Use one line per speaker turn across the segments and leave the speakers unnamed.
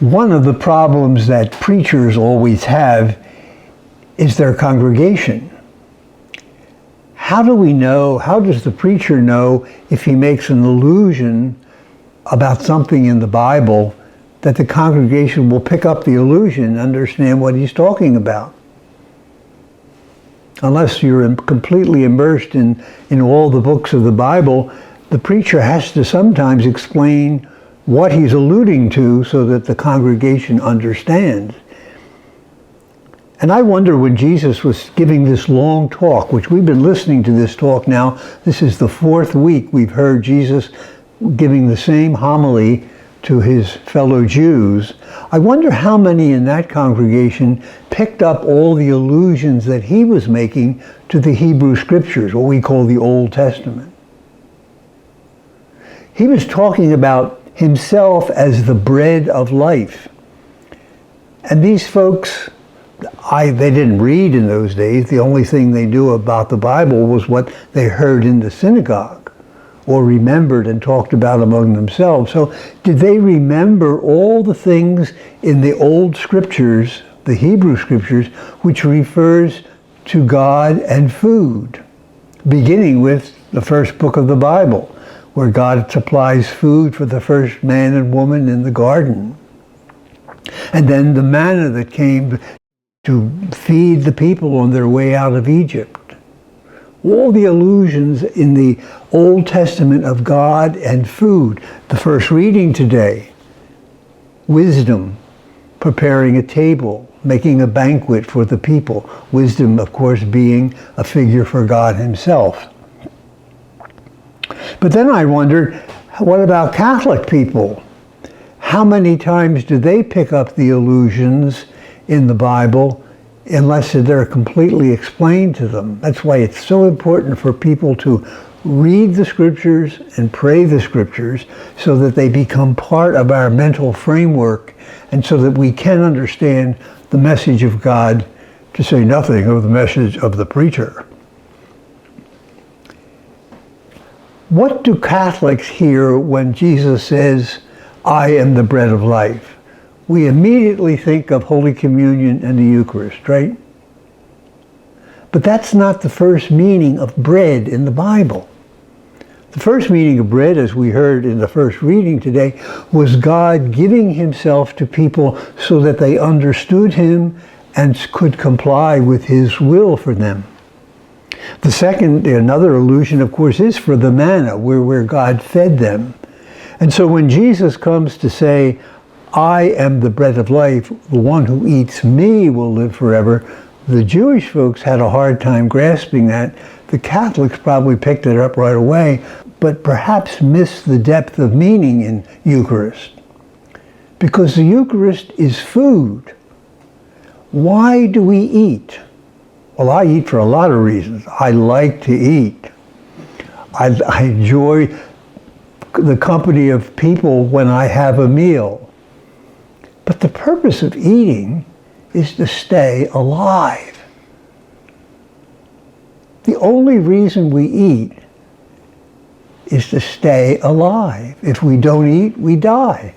One of the problems that preachers always have is their congregation. How do we know, how does the preacher know if he makes an allusion about something in the Bible that the congregation will pick up the allusion and understand what he's talking about? Unless you're completely immersed in all the books of the Bible, the preacher has to sometimes explain what he's alluding to so that the congregation understands. And I wonder when Jesus was giving this long talk, which we've been listening to this talk now, this is the 4th week we've heard Jesus giving the same homily to his fellow Jews. I wonder how many in that congregation picked up all the allusions that he was making to the Hebrew Scriptures, what we call the Old Testament. He was talking about himself as the bread of life. And these folks, they didn't read in those days. The only thing they knew about the Bible was what they heard in the synagogue or remembered and talked about among themselves. So did they remember all the things in the old scriptures, the Hebrew scriptures, which refers to God and food, beginning with the first book of the Bible, where God supplies food for the first man and woman in the garden. And then the manna that came to feed the people on their way out of Egypt. All the allusions in the Old Testament of God and food. The first reading today, wisdom, preparing a table, making a banquet for the people. Wisdom, of course, being a figure for God himself. But then I wondered, what about Catholic people? How many times do they pick up the allusions in the Bible unless they're completely explained to them? That's why it's so important for people to read the scriptures and pray the scriptures so that they become part of our mental framework and so that we can understand the message of God, to say nothing of the message of the preacher. What do Catholics hear when Jesus says, "I am the bread of life"? We immediately think of Holy Communion and the Eucharist, right? But that's not the first meaning of bread in the Bible. The first meaning of bread, as we heard in the first reading today, was God giving himself to people so that they understood him and could comply with his will for them. The second, another allusion, of course, is for the manna, where God fed them. And so when Jesus comes to say, "I am the bread of life, the one who eats me will live forever," the Jewish folks had a hard time grasping that. The Catholics probably picked it up right away, but perhaps missed the depth of meaning in Eucharist. Because the Eucharist is food. Why do we eat? Well, I eat for a lot of reasons. I like to eat. I enjoy the company of people when I have a meal. But the purpose of eating is to stay alive. The only reason we eat is to stay alive. If we don't eat, we die.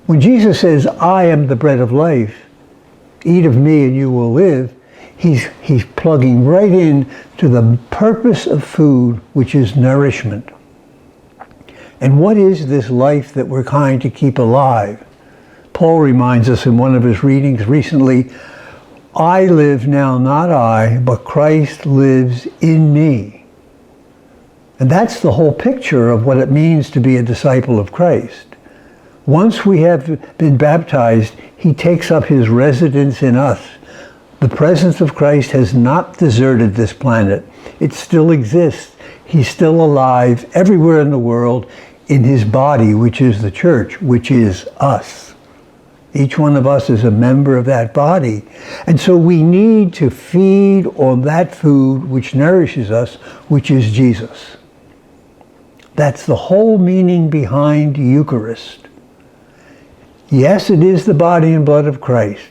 When Jesus says, "I am the bread of life, eat of me and you will live," He's plugging right in to the purpose of food, which is nourishment. And what is this life that we're trying to keep alive? Paul reminds us in one of his readings recently, "I live now, not I, but Christ lives in me." And that's the whole picture of what it means to be a disciple of Christ. Once we have been baptized, he takes up his residence in us. The presence of Christ has not deserted this planet. It still exists. He's still alive everywhere in the world in his body, which is the church, which is us. Each one of us is a member of that body. And so we need to feed on that food which nourishes us, which is Jesus. That's the whole meaning behind Eucharist. Yes, it is the body and blood of Christ.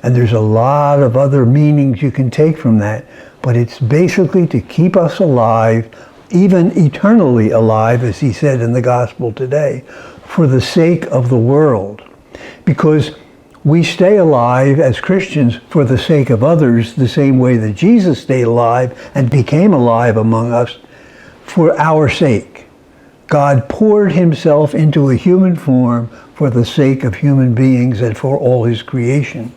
And there's a lot of other meanings you can take from that. But it's basically to keep us alive, even eternally alive, as he said in the gospel today, for the sake of the world. because we stay alive as Christians for the sake of others, the same way that Jesus stayed alive and became alive among us for our sake. God poured himself into a human form for the sake of human beings and for all his creation.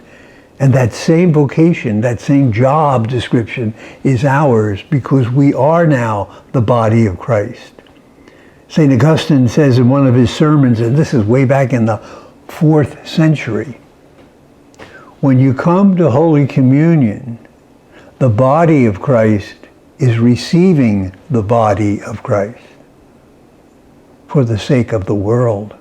And that same vocation, that same job description is ours because we are now the body of Christ. St. Augustine says in one of his sermons, and this is way back in the 4th century, when you come to Holy Communion, the body of Christ is receiving the body of Christ for the sake of the world.